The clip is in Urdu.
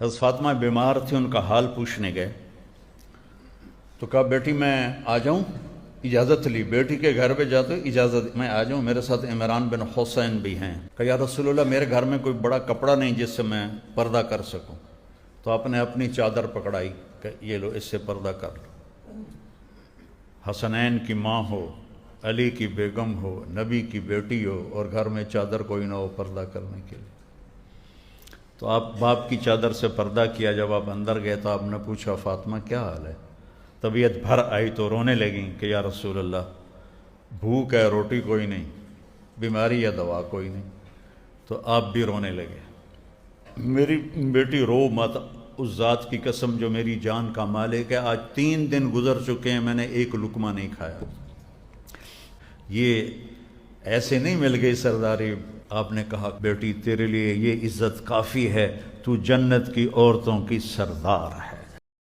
حضرت فاطمہ بیمار تھی، ان کا حال پوچھنے گئے تو کہا بیٹی میں آ جاؤں؟ اجازت لی، بیٹی کے گھر پہ جاتے اجازت میں آ جاؤں، میرے ساتھ عمران بن حسین بھی ہیں۔ کہا یا رسول اللہ میرے گھر میں کوئی بڑا کپڑا نہیں جس سے میں پردہ کر سکوں، تو آپ نے اپنی چادر پکڑائی کہ یہ لو، اس سے پردہ کر لو۔ حسنین کی ماں ہو، علی کی بیگم ہو، نبی کی بیٹی ہو، اور گھر میں چادر کوئی نہ ہو پردہ کرنے کے لیے، تو آپ باپ کی چادر سے پردہ کیا۔ جب آپ اندر گئے تو آپ نے پوچھا فاطمہ کیا حال ہے؟ طبیعت بھر آئی تو رونے لگیں کہ یا رسول اللہ بھوک ہے، روٹی کوئی نہیں، بیماری یا دوا کوئی نہیں، تو آپ بھی رونے لگے۔ میری بیٹی رو مت، اس ذات کی قسم جو میری جان کا مالک ہے، آج 3 دن گزر چکے ہیں میں نے ایک لقمہ نہیں کھایا۔ یہ ایسے نہیں مل گئی سرداری۔ آپ نے کہا بیٹی تیرے لیے یہ عزت کافی ہے، تو جنت کی عورتوں کی سردار ہے۔